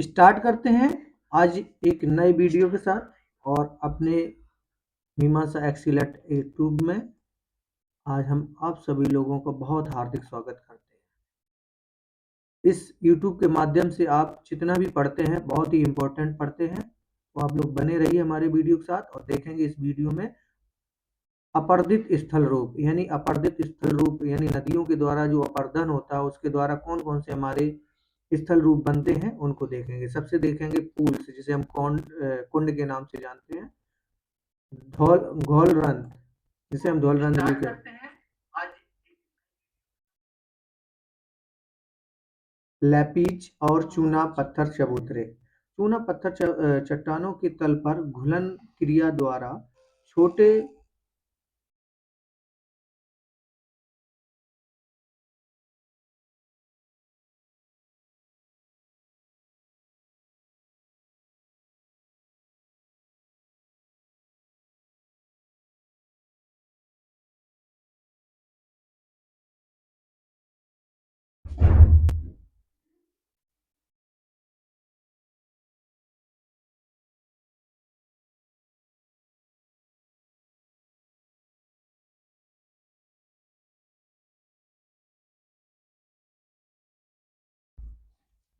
Start करते हैं आज एक नए वीडियो के साथ और अपने मीमांसा एक्सीलेंट यूट्यूब में आज हम आप सभी लोगों का बहुत हार्दिक स्वागत करते हैं। इस यूट्यूब के माध्यम से आप जितना भी पढ़ते हैं बहुत ही इम्पोर्टेंट पढ़ते हैं, तो आप लोग बने रहिए हमारे वीडियो के साथ और देखेंगे इस वीडियो में अपर्दित स्थल रूप यानी नदियों के द्वारा जो अपर्दन होता है उसके द्वारा कौन कौन से हमारे स्थल रूप बनते हैं उनको देखेंगे। सबसे देखेंगे पूल से, जिसे हम कुंड के नाम से जानते हैं, घोलरंध्र, जिसे हम धौलरंध्र भी कहते हैं। लैपीज और चूना पत्थर चबूतरे। चूना पत्थर चट्टानों के तल पर घुलन क्रिया द्वारा छोटे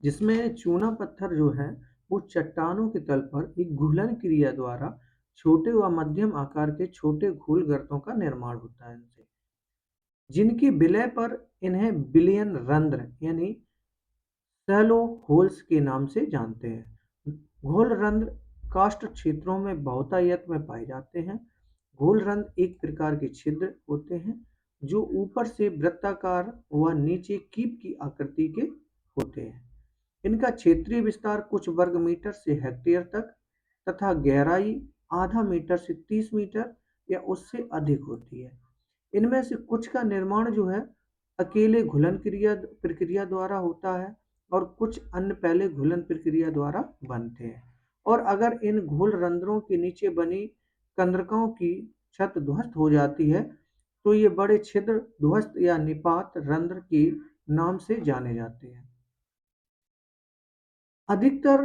जिसमें चूना पत्थर जो है वो चट्टानों के तल पर एक घुलन क्रिया द्वारा छोटे व मध्यम आकार के छोटे घूल गर्तों का निर्माण होता है इनसे, जिनकी विलय पर इन्हें बिलियन रंध्र यानी शैलो होल्स के नाम से जानते हैं। घोल रंध्र कास्ट क्षेत्रों में बहुतायत में पाए जाते हैं। घोल रंध्र एक प्रकार के छिद्र होते हैं जो ऊपर से वृत्ताकार व नीचे कीप की आकृति के होते हैं। इनका क्षेत्रीय विस्तार कुछ वर्ग मीटर से हेक्टेयर तक तथा गहराई आधा मीटर से 30 मीटर या उससे अधिक होती है। इनमें से कुछ का निर्माण जो है अकेले घुलन प्रक्रिया द्वारा होता है और कुछ अन्य पहले घुलन प्रक्रिया द्वारा बनते हैं। और अगर इन घोल रंध्रों के नीचे बनी कंदरकों की छत ध्वस्त हो जाती है तो ये बड़े छिद्र ध्वस्त या निपात रंध्र के नाम से जाने जाते हैं। अधिकतर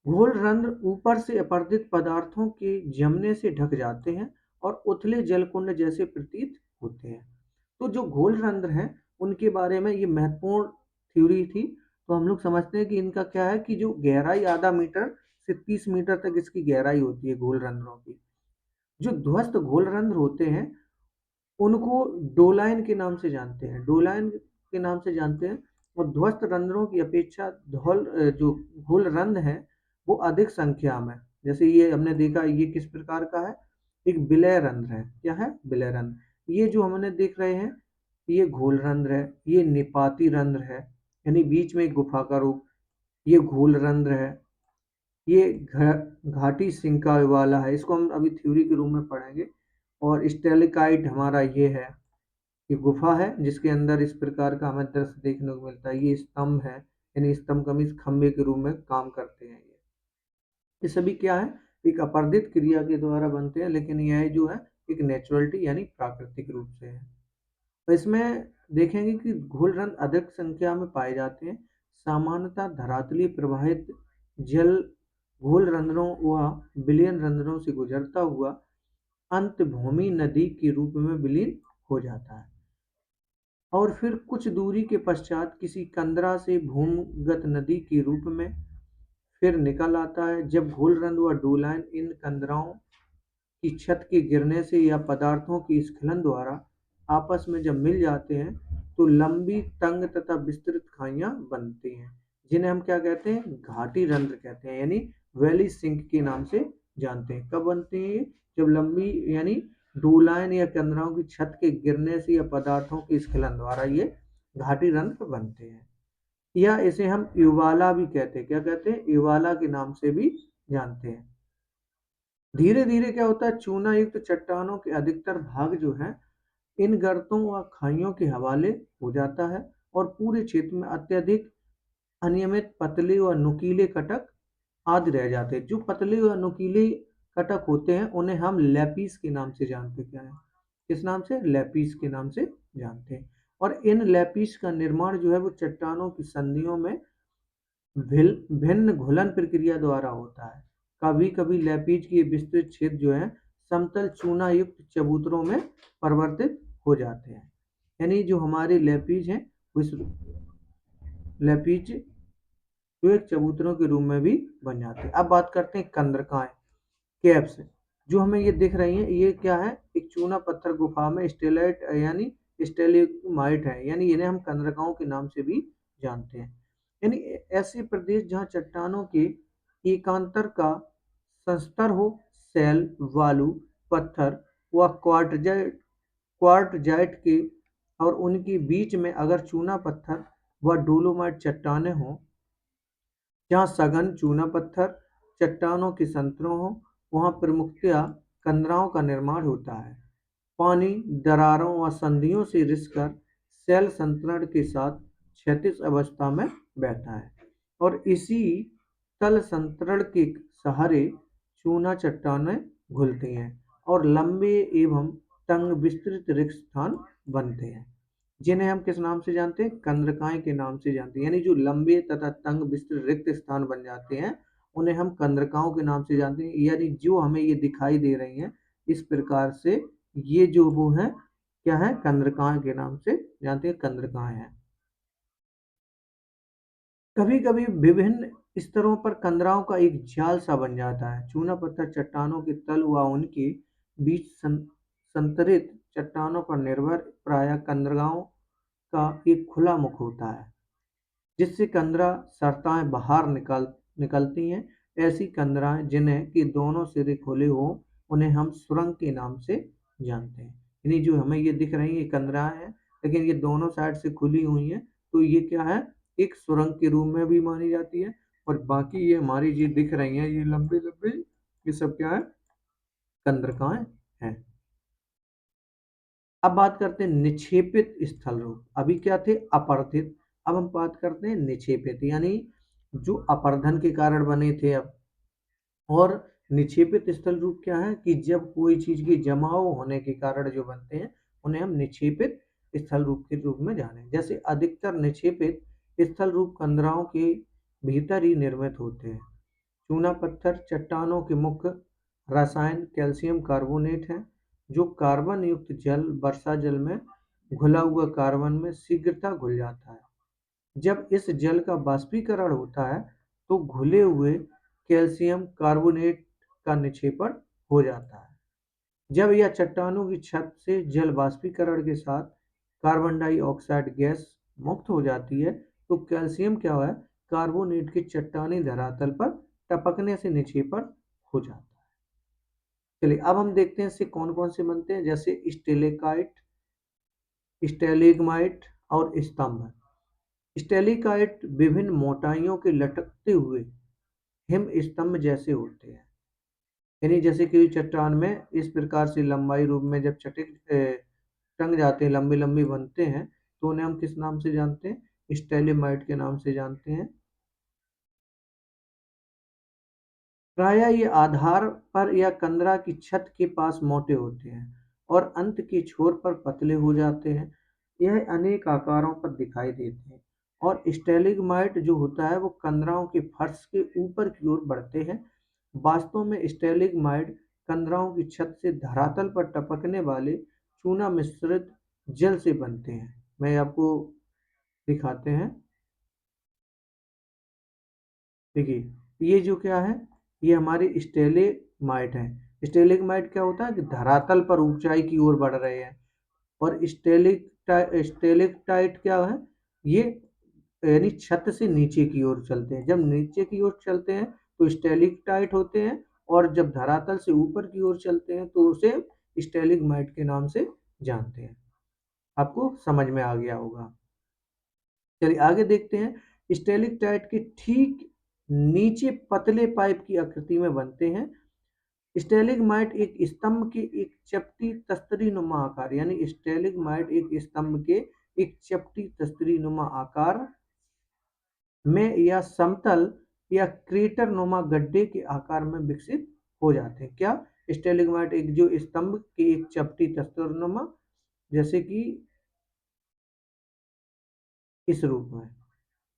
घोल रंध्र ऊपर से अपर्दित पदार्थों के जमने से ढक जाते हैं और उथले जलकुंड जैसे प्रतीत होते हैं। तो जो घोल रंध्र हैं उनके बारे में ये महत्वपूर्ण थ्योरी थी। तो हम लोग समझते हैं कि इनका क्या है कि जो गहराई आधा मीटर से 30 मीटर तक इसकी गहराई होती है घोल रंध्रों की। जो ध्वस्त घोल रंध्र होते हैं उनको डोलाइन के नाम से जानते हैं, और ध्वस्त रंध्रों की अपेक्षा जो घोल रंध्र है वो अधिक संख्या में, जैसे ये हमने देखा ये किस प्रकार का है, एक विलय रंध्र है। क्या है? विलय रंध्र। ये जो हमने देख रहे हैं ये घोल रंध्र है, ये निपाती रंध्र है यानी बीच में एक गुफा का रूप, ये घोल रंध्र है, ये घाटी सिंका वाला है, इसको हम अभी थ्योरी के रूप में पढ़ेंगे। और स्टेलिकाइट हमारा ये है, ये गुफा है जिसके अंदर इस प्रकार का हमें दृश्य देखने को मिलता है। ये स्तंभ है यानी स्तंभ कम इस खंबे के रूप में काम करते हैं। ये सभी क्या है? एक अपर्दित क्रिया के द्वारा बनते हैं, लेकिन यह जो है एक नेचुरलिटी यानी प्राकृतिक रूप से है। तो इसमें देखेंगे कि घोल रंध्र अधिक संख्या में पाए जाते हैं। सामान्यतः धरातलीय प्रवाहित जल घोल रंध्रों व विलयन रंध्रों से गुजरता हुआ अंतभूमि नदी के रूप में विलीन हो जाता है और फिर कुछ दूरी के पश्चात किसी कंदरा से भूमिगत नदी के रूप में फिर निकल आता है। जब घोल रंध्र व डोलाइन इन कंदराओं की छत के गिरने से या पदार्थों के स्खलन द्वारा आपस में जब मिल जाते हैं तो लंबी तंग तथा विस्तृत खाइयां बनती हैं, जिन्हें हम क्या कहते हैं? घाटी रंध्र कहते हैं यानी वैली सिंक के नाम से जानते हैं। कब बनती हैं ये? जब लंबी यानी डोलाइन या कंदराओं की छत के गिरने से या पदार्थों के स्खलन द्वारा ये घाटी रंध्र बनते हैं। या इसे हम युवाला भी कहते हैं। क्या कहते हैं? युवाला के नाम से भी जानते हैं। धीरे धीरे क्या होता है, चूना युक्त चट्टानों के अधिकतर भाग जो है इन गर्तों व खाइयों के हवाले हो जाता है और पूरे क्षेत्र में अत्यधिक अनियमित पतले व नुकीले कटक आदि रह जाते हैं। जो पतले व नुकीले कटक होते हैं उन्हें हम लैपीस के नाम से जानते हैं। क्या है? किस नाम से? लैपीस के नाम से जानते हैं। और इन लैपीस का निर्माण जो है वो चट्टानों की संधियों में भिन्न घुलन प्रक्रिया द्वारा होता है। कभी-कभी लैपीज के विस्तृत छेद जो है समतल चूना युक्त चबूतरों में परिवर्तित हो जाते हैं। यानी जो हमारे लैपीज हैं उस लैपीज जो एक चबूतरों के रूप में भी बन जाते हैं। अब बात करते हैं कंदरकाएं, कैप्स, जो हमें ये दिख रही हैं, ये क्या है? एक चूना पत्थर गुफा में स्टेलाइट यानी स्टेलेमाइट है, यानी इन्हें हम कंदरकाओं के नाम से भी जानते हैं। यानी ऐसे प्रदेश जहाँ चट्टानों के एकांतर का संस्तर हो, सेल, वालू, पत्थर व क्वार्टजाइट के, और उनके बीच में अगर चूना पत्थर व डोलोमाइट चट्टानें हों, जहाँ सघन चूना पत्थर चट्टानों के संतरों हों, वहाँ प्रमुखतया कंदराओं का निर्माण होता है। पानी दरारों व संधियों से रिसकर सेल संतरण के साथ क्षैतिज अवस्था में बहता है, और इसी तल संतरण के सहारे चूना चट्टानें घुलती हैं और लंबे एवं तंग विस्तृत रिक्त स्थान बनते हैं, जिन्हें हम किस नाम से जानते हैं? कंदरकाएं के नाम से जानते हैं। यानी जो लंबे तथा तंग विस्तृत रिक्त स्थान बन जाते हैं, उन्हें हम कंदरकाओं के नाम से जानते हैं। यानी जो हमें ये दिखाई दे रही हैं इस प्रकार से, ये जो वो है क्या है? कंदरकाएं के नाम से जानते हैं, कंदरकाएं हैं। कभी कभी विभिन्न स्तरों पर कंदराओं का एक जाल सा बन जाता है। चूना पत्थर चट्टानों के तल व उनके बीच संतरित चट्टानों पर निर्भर प्रायः कंदराओं का एक खुला मुख होता है, जिससे कंदरा सरताएं बाहर निकलती हैं। ऐसी कंदराएं जिन्हें कि दोनों सिरे खुले हों, उन्हें हम सुरंग के नाम से जानते हैं। यानी जो हमें ये दिख रही है कंदराएं हैं, लेकिन ये दोनों साइड से खुली हुई हैं, तो ये क्या है? एक सुरंग के रूप में भी मानी जाती है। और बाकी ये हमारी जो दिख रही हैं ये लंबी लंबी, ये सब क्या है? कंदरकाएं हैं। अब बात करते हैं निक्षेपित स्थल रूप। अभी क्या थे? अपरथित। अब हम बात करते हैं निक्षेपित, यानी जो अपरधन के कारण बने थे अब। और निक्षेपित स्थल रूप क्या है? कि जब कोई चीज के जमाव होने के कारण जो बनते हैं, उन्हें हम निक्षेपित स्थल रूप के रूप में जाने। जैसे अधिकतर निक्षेपित स्थल रूप कंदराओं के भीतर ही निर्मित होते हैं। चूना पत्थर चट्टानों के मुख्य रसायन कैल्शियम कार्बोनेट है, जो कार्बन युक्त जल वर्षा जल में घुला हुआ कार्बन में शीघ्रता घुल जाता है। जब इस जल का वाष्पीकरण होता है तो घुले हुए कैल्शियम कार्बोनेट का निक्षेपण हो जाता है। जब यह चट्टानों की छत से जल वाष्पीकरण के साथ कार्बन डाइऑक्साइड गैस मुक्त हो जाती है, तो कैल्शियम क्या है? कार्बोनेट की चट्टानी धरातल पर टपकने से निक्षेपण हो जाता है। चलिए अब हम देखते हैं इससे कौन कौन से बनते हैं। जैसे स्टेलेकाइट, स्टेलिग्माइट और स्तंभ। स्टेलिकाइट विभिन्न मोटाइयों के लटकते हुए हिम स्तंभ जैसे होते हैं। यानी जैसे कि चट्टान में इस प्रकार से लंबाई रूप में जब टंग जाते हैं, लंबे लंबे बनते हैं, तो उन्हें हम किस नाम से जानते हैं? स्टेलेमाइट के नाम से जानते हैं। प्रायः ये आधार पर या कंदरा की छत के पास मोटे होते हैं और अंत के छोर पर पतले हो जाते हैं। यह अनेक आकारों पर दिखाई देते हैं। और स्टेलिग्माइट जो होता है वो कंदराओं के फर्श के ऊपर की ओर बढ़ते हैं। वास्तव में स्टेलिग्माइट कंदराओं की छत से धरातल पर टपकने वाले चूना मिश्रित जल से बनते हैं। मैं आपको दिखाते हैं। देखिए ये जो क्या है? ये हमारे स्टेलेमाइट है। स्टेलेमाइट क्या होता है? कि धरातल पर ऊंचाई की ओर बढ़ रहे हैं। और स्टेलेक्टाइट क्या है? ये यानी छत से नीचे की ओर चलते हैं। जब नीचे की ओर चलते हैं तो स्टेलेक्टाइट होते हैं, और जब धरातल से ऊपर की ओर चलते हैं तो उसे स्टेलिग्माइट के नाम से जानते हैं। आपको समझ में आ गया होगा। चलिए आगे देखते हैं। स्टेलेक्टाइट के ठीक नीचे पतले पाइप की आकृति में बनते हैं। स्टेलिग्माइट एक स्तंभ के एक चपटी तस्तरी नुमा आकार, यानी स्टेलिग्माइट एक स्तंभ के एक चपटी तस्तरी नुमा आकार में या समतल या क्रेटर नुमा गड्ढे के आकार में विकसित हो जाते हैं। क्या? स्टेलिग्माइट एक जो स्तंभ के एक चपटी तस्तरी नुमा, जैसे कि इस रूप में,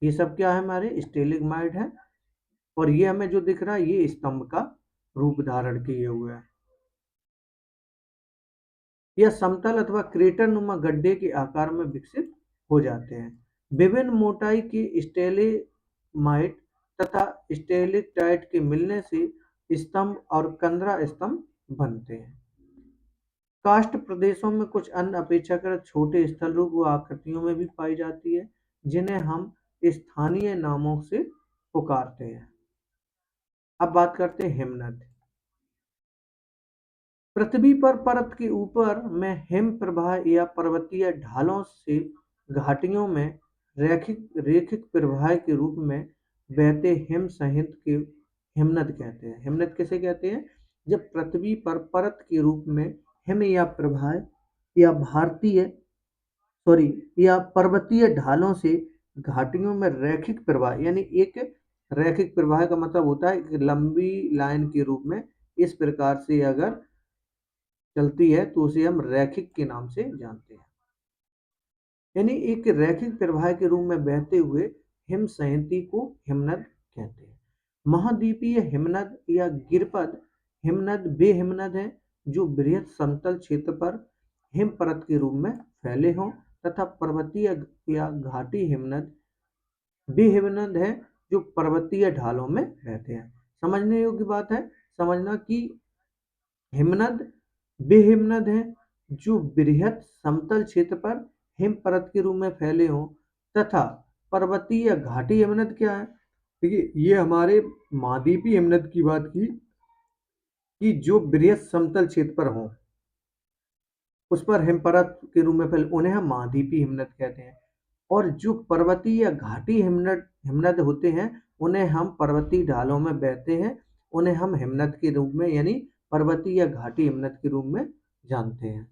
ये सब क्या है, हमारे स्टेलिग्माइट है। और ये हमें जो दिख रहा है ये स्तंभ का रूप धारण किए हुए है। यह समतल अथवा क्रेटर नुमा गड्ढे के आकार में विकसित हो जाते हैं। विभिन्न मोटाई के स्टेलेमाइट तथा स्टेलेक्टाइट के मिलने से स्तंभ और कंदरा स्तंभ बनते हैं। कास्ट प्रदेशों में कुछ अन्य अपेक्षाकृत छोटे स्थल रूप व आकृतियों में भी पाई जाती है, जिन्हें हम स्थानीय नामों से पुकारते हैं। अब बात करते हैं हिमनद। पृथ्वी पर परत के ऊपर में हिम प्रवाह या पर्वतीय ढालों से घाटियों में रैखिक रेखिक प्रवाह के रूप में बहते हिम सहित के हिमनद कहते हैं। हिमनद किसे कहते हैं? जब पृथ्वी पर परत के रूप में हिम या प्रवाह या भारतीय सॉरी या पर्वतीय ढालों से घाटियों में रैखिक प्रवाह, यानी एक रैखिक प्रवाह का मतलब होता है कि लंबी लाइन के रूप में इस प्रकार से अगर चलती है तो उसे हम रैखिक के नाम से जानते हैं। यानी एक रैखिक प्रवाह के रूप में बहते हुए हिम संहति को हिमनद कहते हैं। महाद्वीपीय हिमनद या गिरपद हिमनद वे हिमनद हैं जो बृहद समतल क्षेत्र पर हिम परत के रूप में फैले हों, तथा पर्वतीय या घाटी हिमनद वे हिमनद हैं जो पर्वतीय ढालों में रहते हैं। समझने योग्य बात है, समझना कि हिमनद वे हिमनद हैं जो बृहद समतल क्षेत्र पर हिम परत के रूप में फैले हों, तथा पर्वतीय घाटी हिमनद क्या है? देखिए, ये हमारे महाद्वीपीय हिमनद की बात की कि जो बृहद समतल क्षेत्र पर हों, उस पर हिम परत के रूप में फैले, उन्हें हम महाद्वीपीय हिमनद कहते हैं। और जो पर्वतीय या घाटी हिमनद हिमनद होते हैं, उन्हें हम पर्वतीय ढालों में बहते हैं, उन्हें हम हिमनद के रूप में यानी पर्वतीय या घाटी हिमनद के रूप में जानते हैं।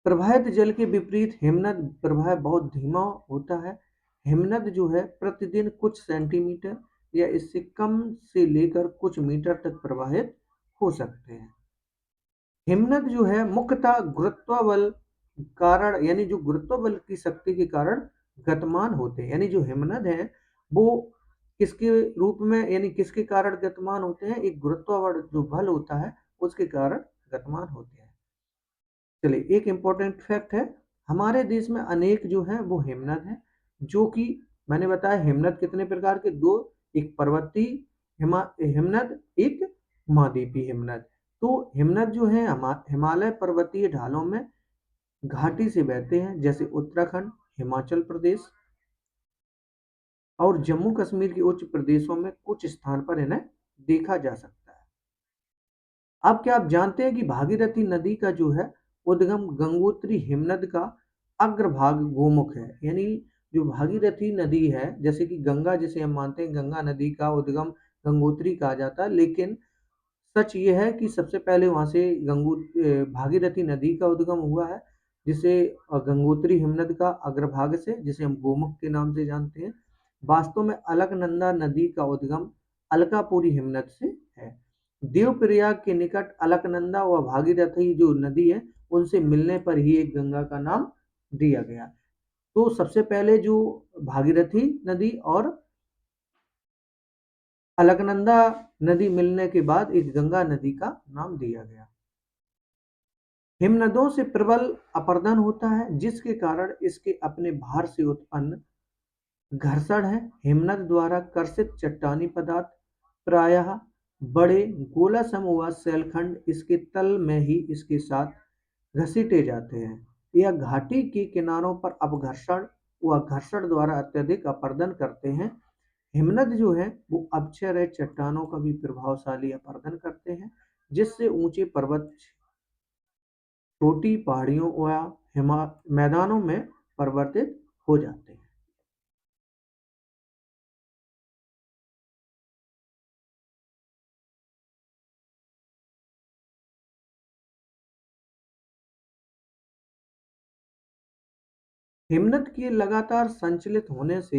प्रवाहित जल के विपरीत हिमनद प्रवाह बहुत धीमा होता है। हिमनद जो है प्रतिदिन कुछ सेंटीमीटर या इससे कम से लेकर कुछ मीटर तक प्रवाहित हो सकते हैं। हिमनद जो है मुख्यतः गुरुत्व बल कारण, यानी जो गुरुत्व बल की शक्ति के कारण गतिमान होते हैं। यानी जो हिमनद है वो किसके रूप में यानी किसके कारण गतिमान होते हैं? एक गुरुत्व बल जो बल होता है उसके कारण गतिमान होते हैं। चलिए, एक इम्पोर्टेंट फैक्ट है, हमारे देश में अनेक जो है वो हिमनद है, जो कि मैंने बताया हिमनद कितने प्रकार के? दो, एक पर्वतीय हिमनद, एक महाद्वीपीय हिमनद। तो हिमनद जो है हिमालय पर्वतीय ढालों में घाटी से बहते हैं, जैसे उत्तराखंड, हिमाचल प्रदेश और जम्मू कश्मीर के उच्च प्रदेशों में कुछ स्थान पर इन्हें देखा जा सकता है। अब क्या आप जानते हैं कि भागीरथी नदी का जो है उद्गम गंगोत्री हिमनद का अग्रभाग गोमुख है। यानी जो भागीरथी नदी है, जैसे कि गंगा जिसे हम मानते हैं, गंगा नदी का उद्गम गंगोत्री कहा जाता है, लेकिन सच ये है कि सबसे पहले वहां से भागीरथी नदी का उद्गम हुआ है, जिसे गंगोत्री हिमनद का अग्रभाग से, जिसे हम गोमुख के नाम से जानते हैं। वास्तव में अलकनंदा नदी का उद्गम अलकापुरी हिमनद से है। देवप्रयाग के निकट अलकनंदा व भागीरथी जो नदी है उनसे मिलने पर ही एक गंगा का नाम दिया गया। तो सबसे पहले जो भागीरथी नदी और अलकनंदा नदी मिलने के बाद एक गंगा नदी का नाम दिया गया। हिमनदों से प्रबल अपरदन होता है, जिसके कारण इसके अपने भार से उत्पन्न घर्षण है। हिमनद द्वारा कर्षित चट्टानी पदार्थ प्रायः बड़े गोला समूह शैलखंड इसके तल में ही इसके साथ घसीटे जाते हैं। यह घाटी के किनारों पर अपघर्षण व घर्षण द्वारा अत्यधिक अपरदन करते हैं। हिमनद जो है वो अपक्षय चट्टानों का भी प्रभावशाली अपरदन करते हैं, जिससे ऊंचे पर्वत छोटी पहाड़ियों व मैदानों में परिवर्तित हो जाते हैं। हिमनद के लगातार संचलित होने से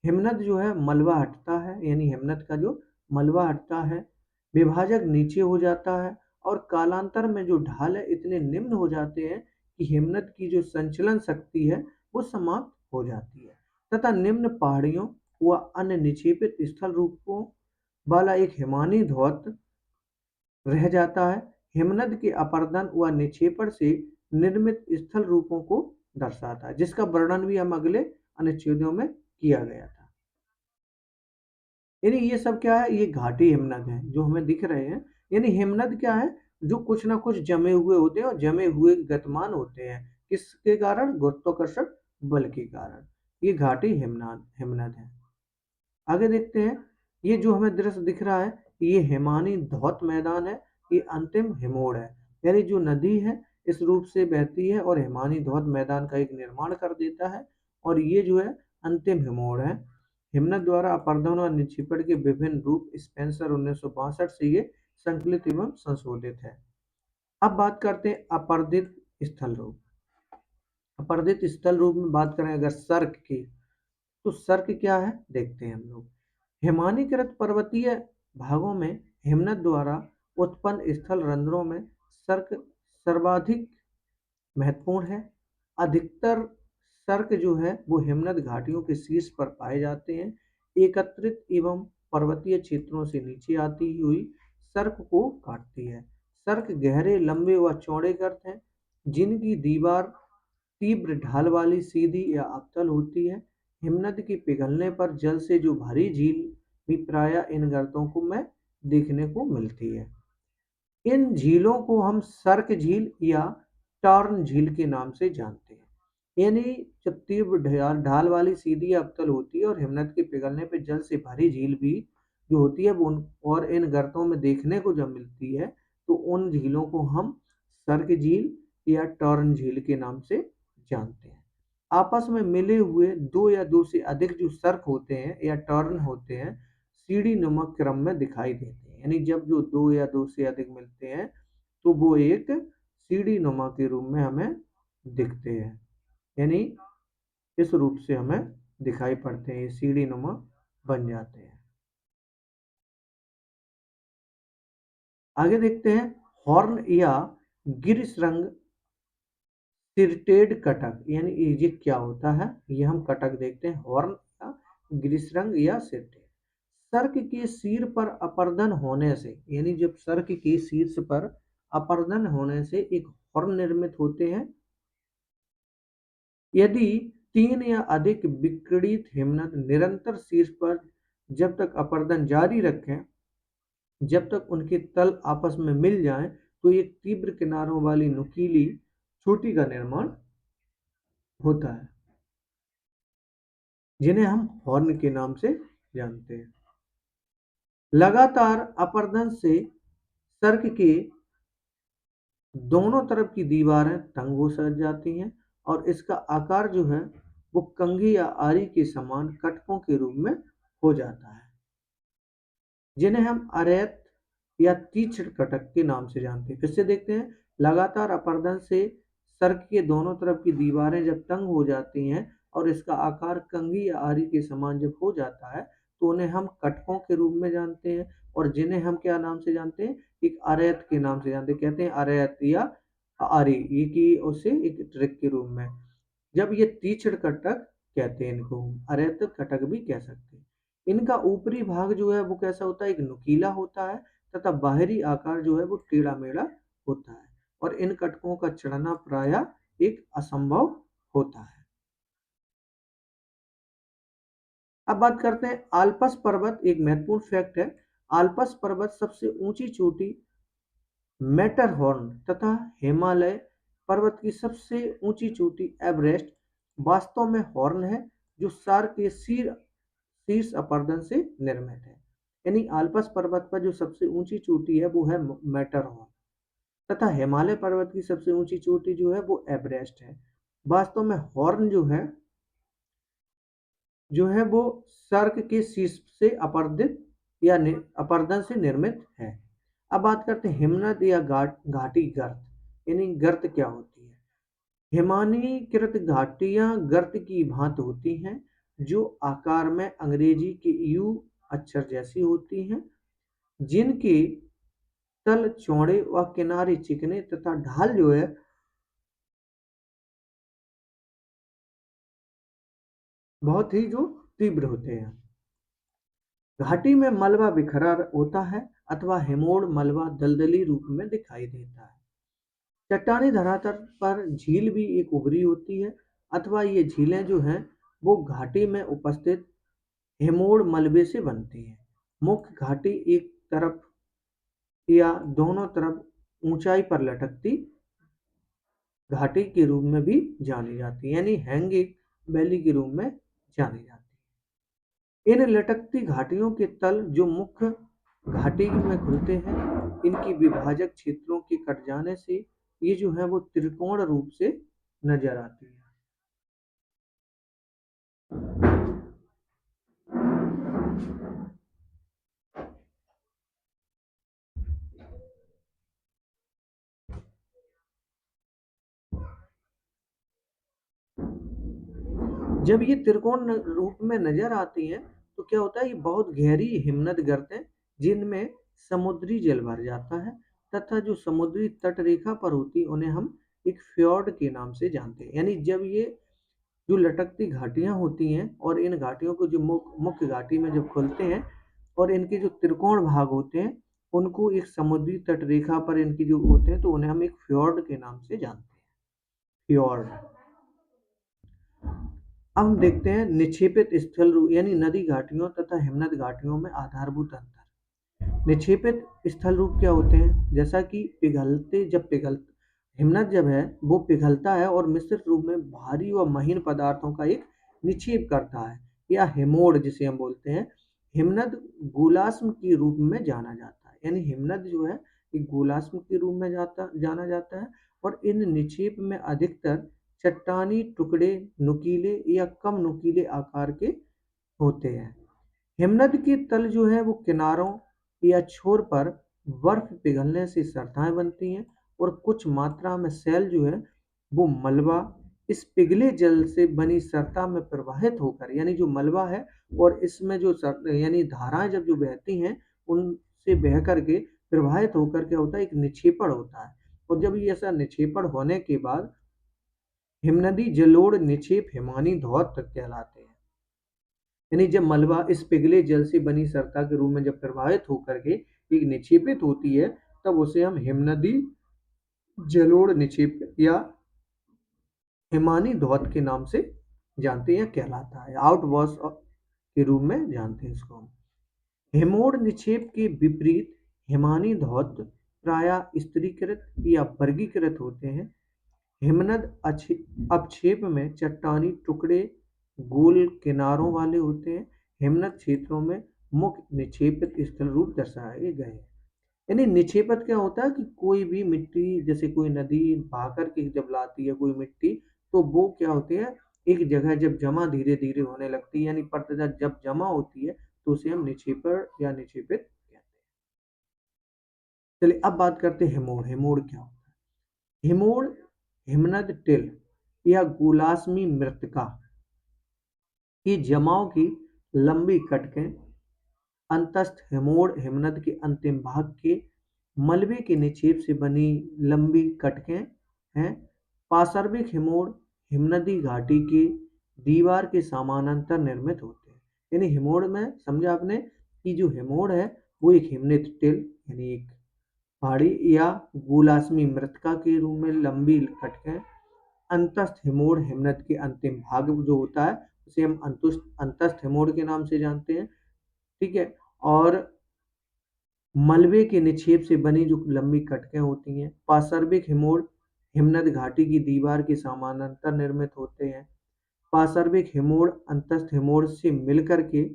हिमनद जो है मलबा हटता है, यानी हिमनद का जो मलबा हटता है, विभाजक नीचे हो जाता है और कालांतर में जो ढाल है इतने निम्न हो जाते हैं कि हिमनद की जो संचलन शक्ति है वो समाप्त हो जाती है, तथा निम्न पहाड़ियों व अन्य निक्षेपित स्थल रूपों वाला एक हिमानी धौत रह जाता है। हिमनद के अपर्दन व निक्षेपण से निर्मित स्थल रूपों को दर्शाता है, जिसका वर्णन भी हम अगले अनुच्छेदों में किया गया था। यानी ये सब क्या है, ये घाटी हिमनद है जो हमें दिख रहे हैं। यानी हिमनद क्या है, जो कुछ ना कुछ जमे हुए होते हैं और जमे हुए गतिमान होते हैं। किसके कारण? गुरुत्वाकर्षण बल के कारण। ये घाटी हिमनद हिमनद है। आगे देखते हैं, ये जो हमें दृश्य दिख रहा है, ये हिमानी धौत मैदान है। ये अंतिम हिमोड़ है, यानी जो नदी है इस रूप से बहती है और हिमानी धौत मैदान का एक निर्माण कर देता है। और ये जो है अंतिम हिमोड़ है। हिमनद द्वारा अपर्दन और निक्षेपण के विभिन्न रूप स्पेंसर 1962 से ये संकलित एवं संशोधित है। अब बात करते हैं अपर्दित स्थल रूप। अपर्दित स्थल रूप में बात करें अगर सर्क की, तो सर्क क्या है देखते हैं हम लोग। हिमानीकृत पर्वतीय भागों में हिमनद द्वारा उत्पन्न स्थल रंध्रों में सर्क सर्वाधिक महत्वपूर्ण है। अधिकतर सर्क जो है वो हिमनद घाटियों के शीर्ष पर पाए जाते हैं। एकत्रित एवं पर्वतीय क्षेत्रों से नीचे आती हुई सर्क को काटती है। सर्क गहरे, लंबे व चौड़े गर्त हैं, जिनकी दीवार तीव्र ढाल वाली, सीधी या अवतल होती है। हिमनद के पिघलने पर जल से जो भारी झील भी प्रायः इन गर्तों को में देखने को मिलती है। इन झीलों को हम सर्क झील या टॉर्न झील के नाम से जानते हैं। यानी जब तीव्र ढाल वाली, सीधी या अवतल होती है और हिमनद के पिघलने पर जल से भारी झील भी जो होती है वो और इन गर्तों में देखने को जब मिलती है, तो उन झीलों को हम सर्क झील या टॉर्न झील के नाम से जानते हैं। आपस में मिले हुए दो या दो से अधिक जो सर्क होते हैं या टॉर्न होते हैं, सीढ़ी नुमा क्रम में दिखाई देते हैं। यानी जब जो दो या दो से अधिक मिलते हैं तो वो एक सीढ़ी नुमा के रूप में हमें दिखते हैं। यानी इस रूप से हमें दिखाई पड़ते हैं, ये सीढ़ी नुमा बन जाते हैं। आगे देखते हैं हॉर्न या गिरिशृंग सिरटेड कटक। यानी ये क्या होता है, ये हम कटक देखते हैं, हॉर्न या गिरिशृंग या सिरटेड। सर्क के सिर पर अपर्दन होने से, यानी जब सर्क के शीर्ष पर अपर्दन होने से एक हॉर्न निर्मित होते हैं। यदि तीन या अधिक विकिरणित हिमनद निरंतर शीर्ष पर जब तक अपर्दन जारी रखें, जब तक उनके तल आपस में मिल जाएं, तो एक तीव्र किनारों वाली नुकीली चोटी का निर्माण होता है, जिन्हें हम हॉर्न के नाम से जानते हैं। लगातार अपर्दन से सर्क के दोनों तरफ की दीवारें तंग हो सज जाती हैं और इसका आकार जो है वो कंघी या आरी के समान कटकों के रूप में हो जाता है, जिन्हें हम अरैत या तीक्ष्ण कटक के नाम से जानते हैं। फिर से देखते हैं, लगातार अपर्दन से सर्क के दोनों तरफ की दीवारें जब तंग हो जाती हैं और इसका आकार कंघी या आरी के समान जब हो जाता है, तो उन्हें हम कटकों के रूप में जानते हैं। और जिन्हें हम क्या नाम से जानते हैं, एक अरैत के नाम से जानते हैं। कहते हैं अरैत या आरी, ये की उसे एक ट्रिक के रूप में। जब ये तीक्ष्ण कटक कहते हैं, इनको अरैत कटक भी कह सकते हैं। इनका ऊपरी भाग जो है वो कैसा होता है, एक नुकीला होता है तथा बाहरी आकार जो है वो टेढ़ा मेढ़ा होता है और इन कटकों का चढ़ना प्रायः एक असंभव होता है। अब बात करते हैं आल्पस पर्वत। एक महत्वपूर्ण फैक्ट है, आल्पस पर्वत सबसे ऊंची चोटी मैटरहॉर्न तथा हिमालय पर्वत की सबसे ऊंची चोटी एवरेस्ट वास्तव में हॉर्न है, जो सार के शीर्ष अपर्दन से निर्मित है। यानी आल्पस पर्वत पर जो सबसे ऊंची चोटी है वो है मैटरहॉर्न तथा हिमालय पर्वत की सबसे ऊंची चोटी जो है वो एवरेस्ट है। वास्तव में हॉर्न जो है वो सर्क के शीर्ष से अपर्दित या अपर्दन से निर्मित है। अब बात करते हैं हिमनद या घाटी गर्त। यानी गर्त क्या होती है? हिमानीकृत घाटियां गर्त की भांति होती हैं, जो आकार में अंग्रेजी के यू अक्षर जैसी होती हैं, जिनके तल चौड़े व किनारे चिकने तथा ढाल जो है बहुत ही जो तीव्र होते हैं। घाटी में मलबा बिखरा होता है अथवा हिमोड़ मलबा दलदली रूप में दिखाई देता है। चट्टानी धरातल पर झील भी एक उभरी होती है अथवा ये झीलें जो हैं वो घाटी में उपस्थित हिमोड़ मलबे से बनती हैं। मुख्य घाटी एक तरफ या दोनों तरफ ऊंचाई पर लटकती घाटी के रूप में भी जानी जाती है, यानी हैंगिंग वैली के रूप में जानी जाती है। इन लटकती घाटियों के तल जो मुख्य घाटी में खुलते हैं, इनकी विभाजक क्षेत्रों के कट जाने से ये जो है वो त्रिकोण रूप से नजर आती है। जब ये त्रिकोण रूप में नजर आती हैं, तो क्या होता है, ये बहुत गहरी हिमनद गर्तें जिनमें समुद्री जल भर जाता है तथा जो समुद्री तट रेखा पर होती है उन्हें हम एक फ्योर्ड के नाम से जानते हैं। यानी जब ये जो लटकती घाटियां होती हैं और इन घाटियों को जो मुख्य घाटी में जब खुलते हैं और इनके जो त्रिकोण भाग होते हैं उनको एक समुद्री तट रेखा पर इनकी जो होते हैं तो उन्हें हम एक फ्योर्ड के नाम से जानते हैं। फ्योर्ड। अब हम देखते हैं निक्षेपित स्थल यानी नदी घाटियों तथा हिमनद घाटियों में आधारभूत अंतर। निक्षेपित स्थल रूप क्या होते हैं, जैसा कि पिघल हिमनद जब है वो पिघलता है और मिश्रित रूप में भारी व महीन पदार्थों का एक निक्षेप करता है या हिमोड़ जिसे हम बोलते हैं। हिमनद गोलास्म के रूप में जाना जाता है, यानी हिमनद जो है एक गोलास्म के रूप में जाना जाता है और इन निक्षेप में अधिकतर चट्टानी टुकड़े नुकीले या कम नुकीले आकार के होते हैं। हिमनद के तल जो है वो किनारों या छोर पर बर्फ पिघलने से सरताएं बनती हैं और कुछ मात्रा में सेल जो है वो मलबा इस पिघले जल से बनी सरता में प्रवाहित होकर, यानी जो मलबा है और इसमें जो यानी धाराएं जब जो बहती हैं उनसे बह करके प्रवाहित होकर क्या होता है, एक निक्षेपण होता है। और जब ये ऐसा निक्षेपण होने के बाद हिमनदी जलोढ़ निक्षेप हिमानी धौत तक कहलाते हैं। यानी जब मलबा इस पिघले जल से बनी सरता के रूप में जब प्रवाहित होकर के एक निक्षेपित होती है तब उसे हम हिमनदी जलोढ़ निक्षेप या हिमानी धौत के नाम से जानते हैं, कहलाता है। आउटवॉश के रूप में जानते हैं इसको हम। हिमोड़ निक्षेप के विपरीत हिमानी धौत प्रायः स्थिरीकृत या वर्गीकृत होते हैं। हिमनद अपक्षेप में चट्टानी टुकड़े गोल किनारों वाले होते हैं। हिमनद क्षेत्रों में मुख्य निक्षेपित स्थल रूप दर्शाए गए हैं। यानी निक्षेपत क्या होता है कि कोई भी मिट्टी, जैसे कोई नदी बहा करके जब लाती है कोई मिट्टी, तो वो क्या होती है एक जगह जब जमा धीरे धीरे होने लगती है, यानी परतदा जब जमा होती है तो उसे हम निक्षेपण या निक्षेपित कहते हैं। चलिए अब बात करते हैं हिमोड़। हिमोड़ क्या होता है? हिमोड़ हिमनद टिल या गोलास्मी मृत्तिका की जमाव की लंबी कटकें अंतस्थ हिमोड़ हिमनद के अंतिम भाग के मलबे के निक्षेप से बनी लंबी कटकें हैं। पार्श्विक हिमोड़ हिमनदी घाटी की दीवार के समानांतर निर्मित होते हैं। यानी हिमोड़ में समझा आपने कि जो हिमोड़ है वो एक हिमनद टिल यानी एक पहाड़ी या गोलास्मी मृत्तिका के रूप में लंबी कटकें। अंतस्थ हिमोड़ हिमनद के अंतिम भाग जो होता है उसे हम अंतस्थ हिमोड़ के नाम से जानते हैं। ठीक है। और मलबे के निक्षेप से बनी जो लंबी कटकें होती हैं। पार्श्विक हिमोड़ हिमनद घाटी की दीवार के समानांतर निर्मित होते हैं। पार्श्विक हिमोड़ अंतस्थ हिमोड़ से मिलकर के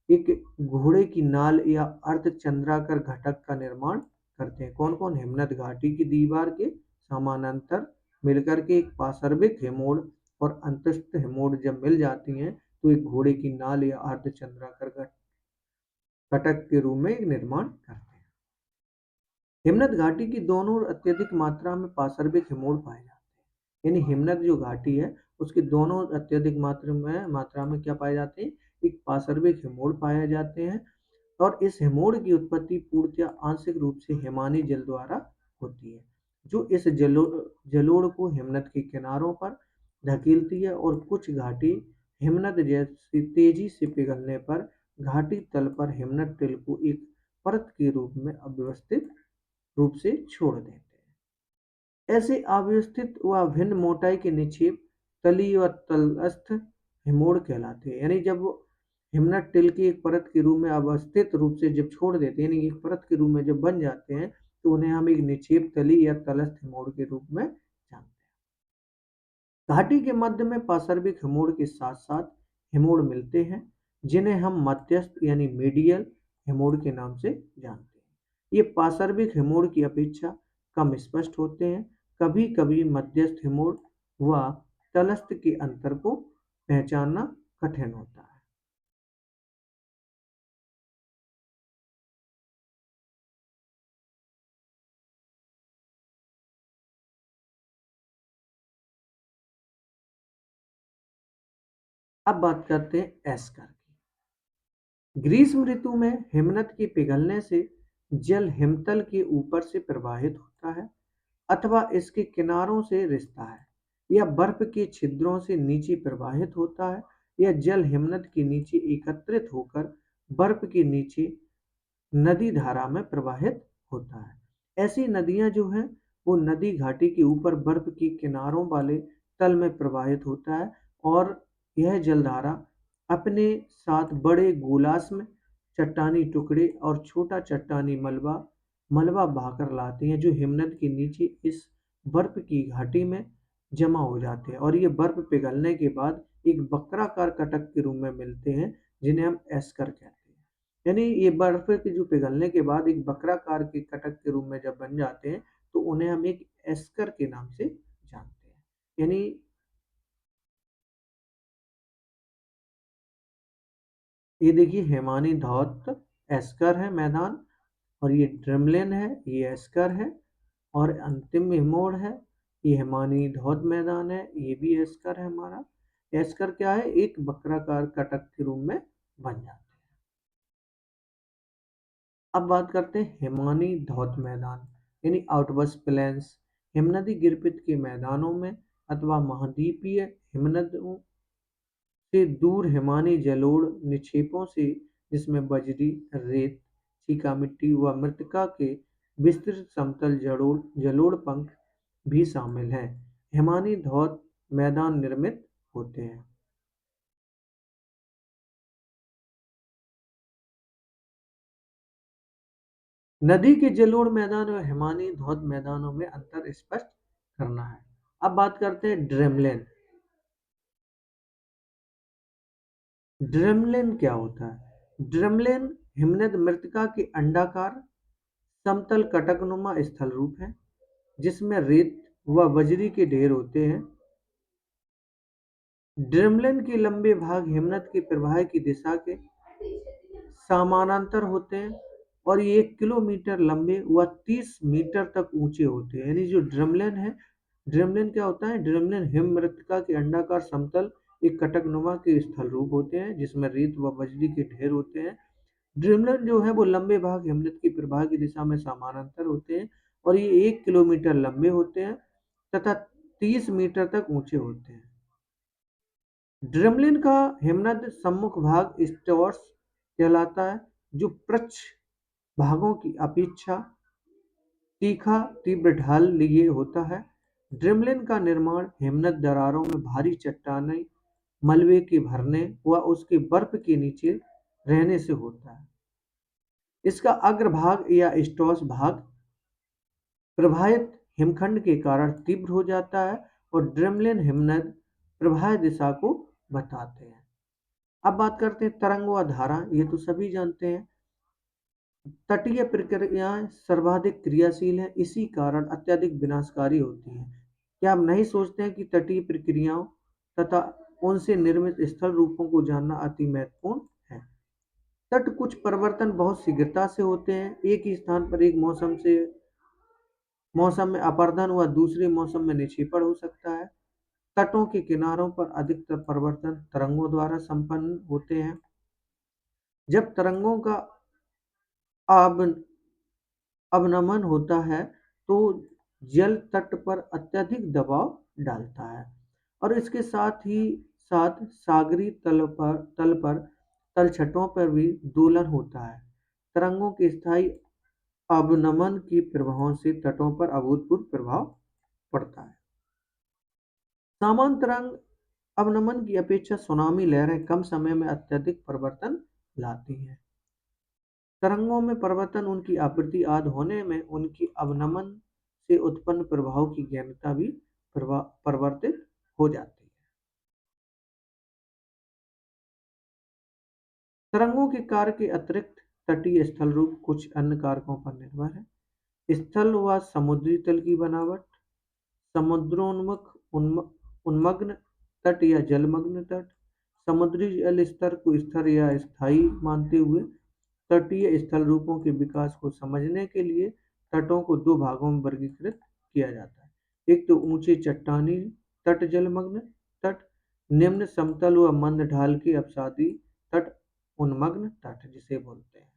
एक घोड़े की नाल या अर्धचंद्राकार घटक का निर्माण करते हैं। कौन कौन? हिमनद घाटी की दीवार के समानांतर मिलकर के एक पार्श्विक हिमोड़ और अंतस्थ हिमोड़ जब मिल जाती हैं तो एक घोड़े की नाल या अर्धचंद्राकार घटक के रूप में एक निर्माण करते हैं। हिमनद घाटी की दोनों अत्यधिक मात्रा में पार्श्विक हिमोड़ पाए जाते हैं। यानी हिमनद जो घाटी है उसके दोनों अत्यधिक मात्रा में क्या पाए जाते हैं? एक पार्श्विक हिमोड़ पाए जाते हैं। और इस हिमोड़ की उत्पत्ति पूर्णतया आंशिक रूप से हिमानी जल द्वारा होती है, जो इस जलोढ़ को हिमनद के किनारों पर धकेलती है और कुछ घाटी हिमनद जैसी तेजी से पिघलने पर घाटी तल पर हिमनद तिल को एक परत के रूप में अव्यवस्थित रूप से छोड़ देते हैं। ऐसे अव्यवस्थित व भिन्न मोटाई के निक्षेप तलीय व तलस्थ हिमोड़ कहलाते हैं। यानी जब वो हिमनद टिल की एक परत के रूप में अवस्थित रूप से जब छोड़ देते हैं, यानी एक परत के रूप में जब बन जाते हैं, तो उन्हें हम एक निक्षेप तली या तलस्थ हिमोड़ के रूप में जानते हैं। घाटी के मध्य में पार्श्विक हिमोड़ के साथ साथ हिमोड़ मिलते हैं, जिन्हें हम मध्यस्थ यानी मीडियल हिमोड़ के नाम से जानते हैं। ये पार्श्विक हिमोड़ की अपेक्षा कम स्पष्ट होते हैं। कभी कभी मध्यस्थ हिमोड़ व तलस्थ के अंतर को पहचानना कठिन होता है। अब बात करते हैं एस्कर की। ग्रीष्म ऋतु में हिमनद के पिघलने से जल हिमतल के ऊपर से प्रवाहित होता है अथवा इसके किनारों से रिसता है, या बर्फ के छिद्रों से नीचे प्रवाहित होता है, या जल हिमनद के नीचे एकत्रित होकर बर्फ के नीचे नदी धारा में प्रवाहित होता है। ऐसी नदियां जो हैं वो नदी घाटी के ऊपर बर्फ के किनारों वाले तल में प्रवाहित होता है, और यह जलधारा अपने साथ बड़े गोलास्म चट्टानी टुकड़े और छोटा चट्टानी मलबा मलबा बहाकर लाते हैं, जो हिमनद के नीचे इस बर्फ की घाटी में जमा हो जाते हैं, और ये बर्फ पिघलने के बाद एक वक्राकार कटक के रूप में मिलते हैं, जिन्हें हम एस्कर कहते हैं। यानी ये बर्फ के जो पिघलने के बाद एक वक्राकार के कटक के रूप में जब बन जाते हैं, तो उन्हें हम एक एस्कर के नाम से जानते हैं। यानी ये देखिए हिमानी धौत एस्कर है मैदान, और ये ड्रमलिन है, ये एस्कर है, और अंतिम हिमोड़ है, ये हिमानी धौत मैदान है, ये भी एस्कर है हमारा। एस्कर क्या है? एक वक्राकार कटक के रूप में बन जाता है। अब बात करते हैं हिमानी धौत मैदान यानी आउटबर्स प्लेन्स। हिमनदी गिरपिट के मैदानों में अथवा महाद्वीपीय हिमनदों से दूर हिमानी जलोढ़ निक्षेपों से, जिसमें बजरी, रेत, चीका मिट्टी व मृत्तिका के विस्तृत समतल जलोढ़ पंख भी शामिल हैं, हिमानी धौत मैदान निर्मित होते हैं। नदी के जलोढ़ मैदान और हिमानी धौत मैदानों में अंतर स्पष्ट करना है। अब बात करते हैं ड्रेमलिन। ड्रेमलिन क्या होता है? ड्रेमलिन हिमनद मृत्तिका के अंडाकार समतल कटकनुमा स्थल रूप है, जिसमें रेत व बजरी के ढेर होते हैं। ड्रेमलिन के लंबे भाग हिमनद के प्रवाह की दिशा के समानांतर होते हैं, और ये 1 किलोमीटर लंबे व 30 मीटर तक ऊंचे होते हैं। यानी जो ड्रमलिन है, ड्रमलिन क्या होता है? ड्रमलिन हिम मृत्तिका के अंडाकार समतल एक कटकनुमा के स्थल रूप होते हैं, जिसमें रेत व बजरी के ढेर होते हैं। ड्रमलिन जो है वो लंबे भाग हिमनद की प्रवाह की दिशा में समानांतर होते हैं, और ये 1 किलोमीटर लंबे होते हैं तथा 30 मीटर तक ऊंचे होते हैं। ड्रेमलिन का हिमनद सम्मुख भाग स्टोर्स कहलाता है, जो पृच्छ भागों की अपेक्षा तीखा तीव्र ढाल लिए होता है। ड्रेमलिन का निर्माण हिमनद दरारों में भारी चट्टानें मलबे के भरने व उसके बर्फ के नीचे रहने से होता है। इसका अग्रभाग या स्टोस भाग प्रवाहित हिमखंड के कारण तीव्र हो जाता है, और ड्रेमलिन हिमनद प्रवाह दिशा को बताते हैं। अब बात करते हैं तरंग व धारा। ये तो सभी जानते हैं। तटीय प्रक्रियाएं सर्वाधिक क्रियाशील हैं, इसी कारण अत्यधिक विनाशकारी होती हैं। क्या आप नहीं सोचते हैं कि तटीय प्रक्रियाओं तथा उनसे निर्मित स्थल रूपों को जानना अति महत्वपूर्ण है? तट कुछ परिवर्तन बहुत शीघ्रता से होते हैं। एक ही स्थान पर एक मौसम में अपरदन व दूसरे मौसम में निक्षेपण हो सकता है। तटों के किनारों पर अधिकतर परिवर्तन तरंगों द्वारा संपन्न होते हैं। जब तरंगों का अब अवनमन होता है, तो जल तट पर अत्यधिक दबाव डालता है, और इसके साथ ही साथ सागरी तल पर तलछटों पर भी दोलन होता है। तरंगों के स्थायी अवनमन के प्रभावों से तटों पर अभूतपूर्व प्रभाव पड़ता है। सामान्य तरंग अवनमन की अपेक्षा सुनामी लहरें कम समय में अत्यधिक परिवर्तन लाती हैं। तरंगों में परिवर्तन उनकी आवृत्ति आदि होने में उनकी अवनमन से उत्पन्न प्रभाव की गहनता भी परिवर्तित हो जाती है। तरंगों के कार्य के अतिरिक्त तटीय स्थल रूप कुछ अन्य कारकों पर निर्भर है। स्थल व समुद्री तल की बनावट, समुद्रोन्मुख उन्मग्न तट या जलमग्न तट, समुद्री जल स्तर को स्थिर या स्थायी मानते हुए तटीय स्थल रूपों के विकास को समझने के लिए तटों को दो भागों में वर्गीकृत किया जाता है। एक तो ऊंचे चट्टानी तट जलमग्न तट, निम्न समतल व मंद ढाल के अपसादी तट उन्मग्न तट जिसे बोलते हैं।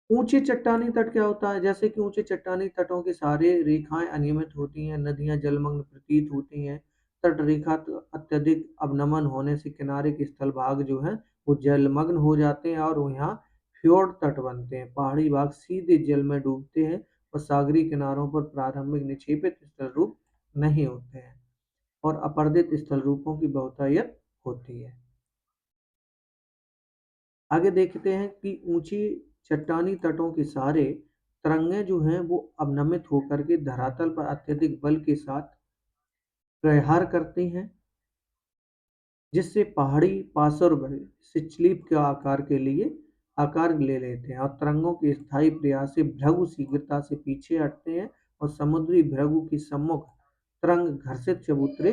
ऊंचे चट्टानी तट क्या होता है? जैसे कि ऊंचे चट्टानी तटों की सारे रेखाएं अनियमित होती हैं, नदियां जलमग्न प्रतीत होती हैं। तट रेखा अत्यधिक अवनमन होने से किनारे के स्थल भाग जो है वो जलमग्न हो जाते हैं और यहाँ फ्योर्ड तट बनते हैं। पहाड़ी भाग सीधे जल में डूबते हैं और सागरी किनारों पर प्रारंभिक निक्षेपित स्थल रूप नहीं होते हैं और अपर्दित स्थल रूपों की बहुतायत होती है। आगे देखते हैं कि ऊंची चट्टानी तटों के सहारे तरंगें जो हैं वो अवनमित होकर के धरातल पर अत्यधिक बल के साथ प्रहार करती हैं, जिससे पहाड़ी पार्श्व सिचलीप के आकार के लिए आकार ले लेते हैं और तरंगों के स्थायी प्रयास से भृगु शीघ्रता से पीछे हटते हैं और समुद्री भृगु की सम्मुख तरंग घर्षित चबूतरे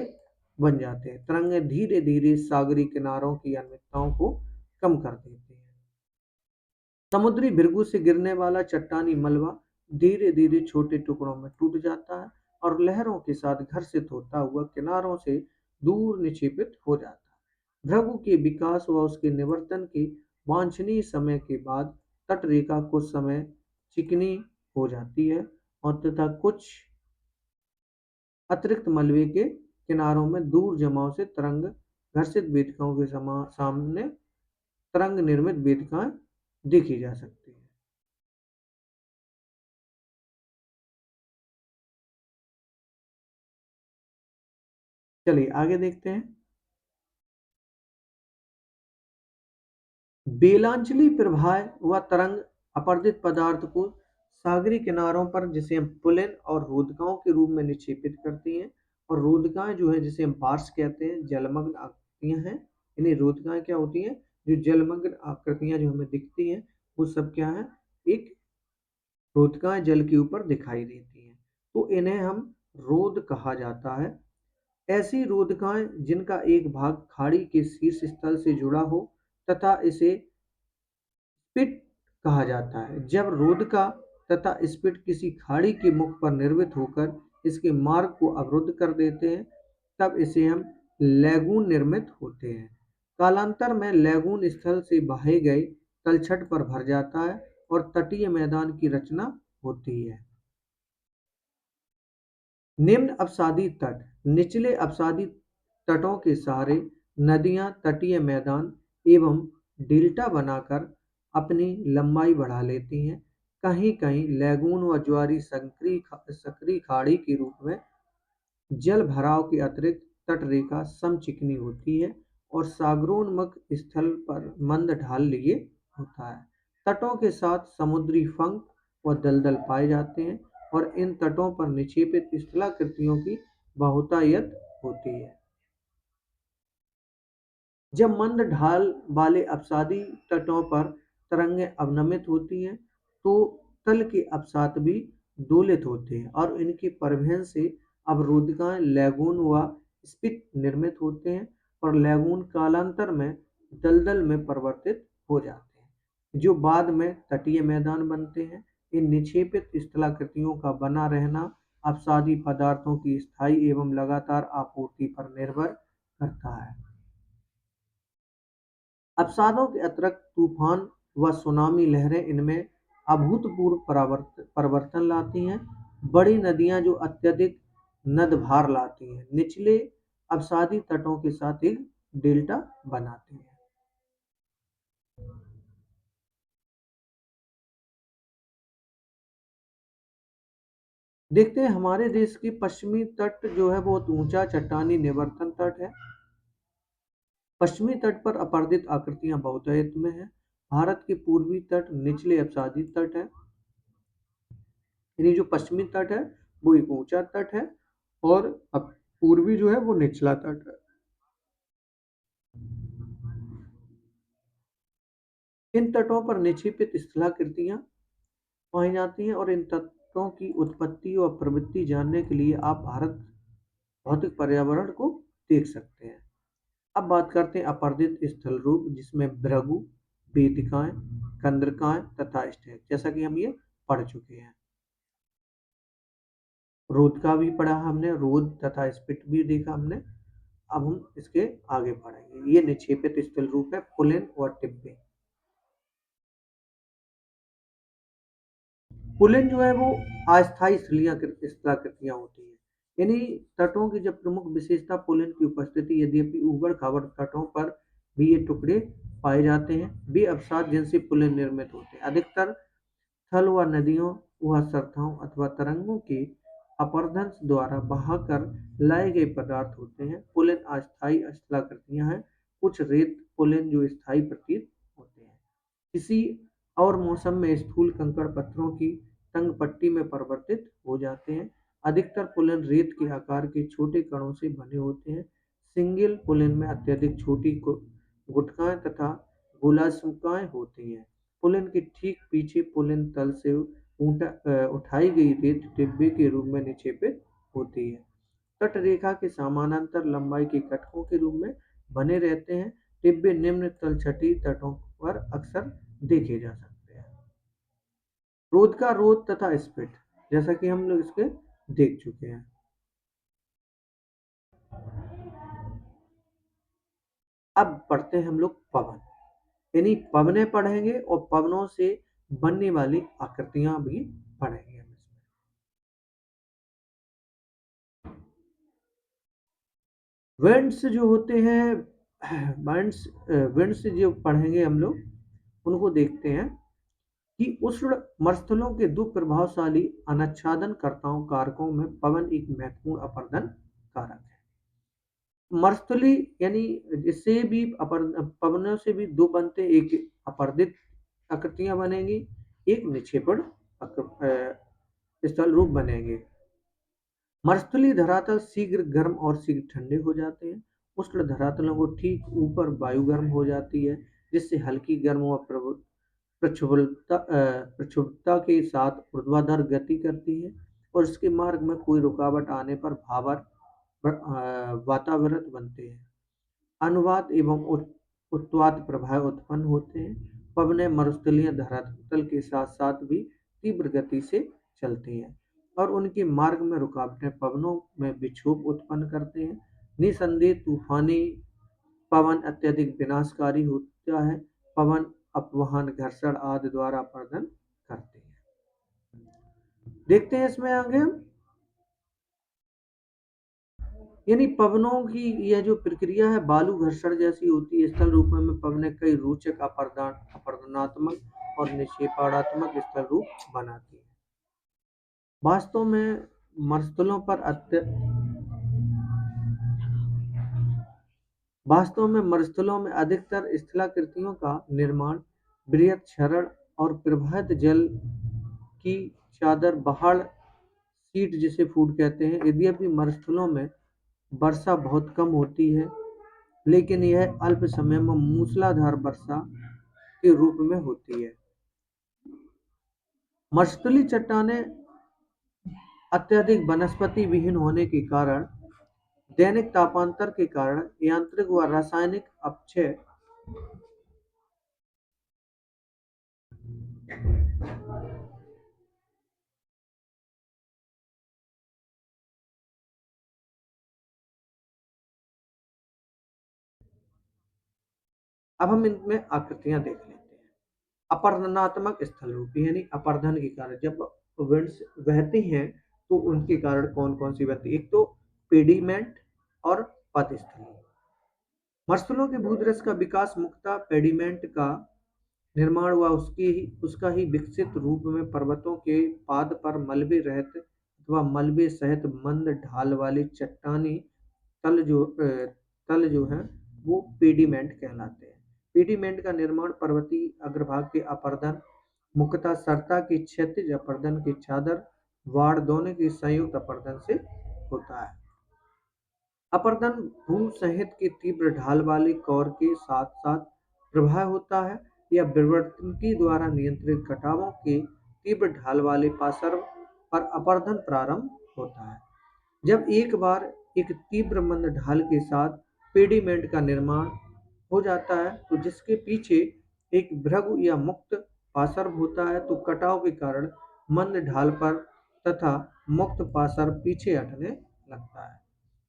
बन जाते हैं। तरंगें धीरे धीरे सागरी किनारों की अनियमितताओं को कम कर देती हैं। समुद्री भृगु से गिरने वाला चट्टानी मलबा धीरे धीरे छोटे टुकड़ों में टूट जाता है और लहरों के साथ घर्षित होता हुआ किनारों से दूर निक्षेपित हो जाता है। भृगु के विकास व उसके निवर्तन के वांछनीय समय के बाद तट रेखा कुछ समय चिकनी हो जाती है और तथा कुछ अतिरिक्त मलबे के किनारों में दूर जमाव से तरंग घर्षित वेदिकाओं के सामने तरंग निर्मित वेदिकाएं देखी जा सकती है। चलिए आगे देखते हैं। बेलांचली प्रवाह व तरंग अपरदित पदार्थ को सागरी किनारों पर जिसे हम पुलिन और रोधकाओं के रूप में निक्षेपित करती हैं और रोधकाएं जो है जिसे हम पार्श्व कहते हैं जलमग्न आकृतियां हैं। इन्हें रोधकाएं क्या होती हैं? जो जलमग्न आकृतियां जो हमें दिखती हैं वो सब क्या है? एक रोधकाएं जल के ऊपर दिखाई देती हैं, तो इन्हें हम रोध कहा जाता है। ऐसी रोधकाएं जिनका एक भाग खाड़ी के शीर्ष स्थल से जुड़ा हो तथा इसे स्पिट कहा जाता है। जब रोधका तथा स्पिट किसी खाड़ी के मुख पर निर्मित होकर इसके मार्ग को अवरुद्ध कर देते हैं तब इसे हम लैगून निर्मित होते हैं। कालांतर में लैगून स्थल से बहे गए तलछट पर भर जाता है और तटीय मैदान की रचना होती है। निम्न अपसादी तट निचले अपसादी तटों के सहारे नदियां तटीय मैदान एवं डेल्टा बनाकर अपनी लंबाई बढ़ा लेती हैं। कहीं कहीं लैगून व ज्वारी सक्रिय खाड़ी के रूप में जल भराव के अतिरिक्त तट रेखा समचिकनी होती है और सागरोन्मुख स्थल पर मंद ढाल लिए होता है। तटों के साथ समुद्री फंक व दलदल पाए जाते हैं और इन तटों पर निक्षेपित स्थलाकृतियों की बहुतायत होती है। जब मंद ढाल वाले अपसादी तटों पर तरंगें अवनमित होती हैं तो तल के अपसात भी दोलित होते हैं और इनके परिवहन से अवरोधकाएं लैगून व स्पिट निर्मित होते हैं और लैगून कालांतर में दलदल में परिवर्तित हो जाते हैं जो बाद में तटीय मैदान बनते हैं। इन निक्षेपित स्थलाकृतियों का बना रहना अपसादी पदार्थों की स्थायी एवं लगातार आपूर्ति पर निर्भर करता है। अवसादों के अतिरिक्त तूफान व सुनामी लहरें इनमें अभूतपूर्व परिवर्तन लाती हैं। बड़ी नदियां जो अत्यधिक नदभार लाती हैं, निचले अवसादी तटों के साथ एक डेल्टा बनाती हैं। देखते हैं हमारे देश की पश्चिमी तट जो है बहुत ऊंचा चट्टानी निवर्तन तट है। पश्चिमी तट पर अपरदित आकृतियां बहुतायत में हैं। भारत के पूर्वी तट निचले अपसादी तट है, यानी जो पश्चिमी तट है वो एक ऊंचा तट है और पूर्वी जो है वो निचला तट है। इन तटों पर निक्षेपित स्थलाकृतियां पाई जाती हैं और इन तत्वों की उत्पत्ति और प्रवृत्ति जानने के लिए आप भारत भौतिक पर्यावरण को देख सकते हैं। अब बात करते हैं अपरदित स्थल रूप, जिसमें भृगु, वेदिकाएं, कंदरकाएं तथा स्टेप, जैसा कि हम ये पढ़ चुके हैं। रोध का भी पढ़ा हमने, रोध तथा स्पिट भी देखा हमने। अब हम इसके आगे पढ़ेंगे। ये निक्षेपित स्थल रूप है पुलिन और टिब्बे। पुलिन जो है वो अस्थायी स्थलाकृतियां होती हैं, यानी तटों की जब प्रमुख विशेषता पुलिन की उपस्थिति, यद्यपि उबड़ खाबड़ तटों पर भी ये टुकड़े पाए जाते हैं, वे अवसाद जिनसे पुलिन निर्मित होते हैं। अधिकतर थल व नदियों व सरताओं अथवा तरंगों के अपरदंश द्वारा बहाकर लाए गए पदार्थ होते हैं। पुलिन अस्थायी स्थलाकृतियां हैं। कुछ रेत पुलिन जो स्थायी प्रतीत होते हैं, किसी और मौसम में स्थूल कंकड़ पत्थरों की तंग पट्टी में परिवर्तित हो जाते हैं। अधिकतर पुलिन रेत के आकार के छोटे कणों से बने होते हैं। सिंगल पुलिन में अत्यधिक छोटी गुटकाएं तथा गोलाशुकाएं होती हैं। पुलिन के ठीक पीछे पुलिन तल से उठाई गई रेत टिब्बे के रूप में निक्षेपित होती है। तट रेखा के समानांतर लंबाई के कटकों के रूप में बने रहते हैं। टिब्बे निम्न तलछटी तटों पर अक्सर देखे जा सकते हैं। रोध का रोध तथा स्पिट, जैसा कि हम लोग इसके देख चुके हैं। अब पढ़ते हैं हम लोग पवन, यानी पवने पढ़ेंगे और पवनों से बनने वाली आकृतियां भी पढ़ेंगे हम इसमें। विंड्स जो होते हैं, विंड्स विंड्स जो पढ़ेंगे हम लोग, उनको देखते हैं कि उष्ण मरुस्थलों के दो प्रभावशाली अनाच्छादन करताओं कारकों में पवन एक महत्वपूर्ण अपर्दन कारक है। मरुस्थली यानी इससे भी पवनों से भी दो बनते, एक अपर्दित आकृतियां बनेंगी, एक निक्षेपण स्थल रूप बनेंगे। मरुस्थलीय धरातल शीघ्र गर्म और शीघ्र ठंडे हो जाते हैं। उष्ण धरातलों को ठीक ऊपर वायु गर्म हो जाती है, जिससे हल्की गर्म व प्रक्षुब्धता के साथ ऊर्ध्वाधर गति करती है और इसके मार्ग में कोई रुकावट आने पर भावर वातावरण बनते हैं। अनुवात एवं उत्वात प्रभाव उत्पन्न होते हैं। पवनें मरुस्थलीय धरातल के साथ साथ भी तीव्र गति से चलती हैं और उनके मार्ग में रुकावटें पवनों में विक्षोभ उत्पन्न करते हैं। निसंदेह तूफानी पवन अत्यधिक विनाशकारी होता है। पवन अपवहन, घर्षण आदि द्वारा अपरदन करते हैं। देखते हैं इसमें आगे हम, यानी पवनों की यह जो प्रक्रिया है बालू घर्षण जैसी होती है। स्थल रूप में पवनें कई रोचक अपरदनात्मक और निक्षेपाणात्मक स्थल रूप बनाती है। वास्तव में मरुस्थलों पर अधिकतर स्थलाकृतियों का निर्माण बृहत क्षरण और प्रवाहित जल की चादर पहाड़ शीट जिसे फूड कहते हैं। यद्यपि मरुस्थलों में वर्षा बहुत कम होती है, लेकिन यह अल्प समय में मूसलाधार वर्षा के रूप में होती है। मरुस्थलीय चट्टानें अत्यधिक वनस्पति विहीन होने के कारण, दैनिक तापांतर के कारण यांत्रिक व रासायनिक अपक्षय अब हम इनमें आकृतियां देख लेते हैं। अपरदनात्मक स्थल रूप, यानी अपरदन के कारण जब विंड्स बहती हैं तो उनके कारण कौन कौन सी बनती है? एक तो पेडिमेंट और पदस्थली। मरुस्थलों के भूदृश्य का विकास मुख्यतः पेडिमेंट का निर्माण हुआ, उसका ही विकसित रूप में पर्वतों के पाद पर मलबे रहित अथवा मलबे सहित मंद ढाल वाले चट्टानी तल जो तल जो है वो पेडिमेंट कहलाते हैं। पेडिमेंट का निर्माण पर्वतीय अग्रभाग के अपर्दन, मुख्यतः सरता के क्षैतिज अपर्दन के चादर वाड़ दोनों के संयुक्त अपर्दन से होता है। अपर्दन भूसहित के तीव्र ढाल वाले कौर के साथ साथ प्रवाह होता है या विवर्तनिकी द्वारा नियंत्रित कटावों के तीव्र ढाल वाले पार्श्व पर अपर्दन प्रारंभ होता है। जब एक बार एक तीव्र मंद ढाल के साथ पेडिमेंट का निर्माण हो जाता है तो जिसके पीछे एक भृगु या मुक्त पार्श्व होता है, तो कटाव के कारण मंद ढाल पर तथा मुक्त पार्श्व पीछे हटने लगता है।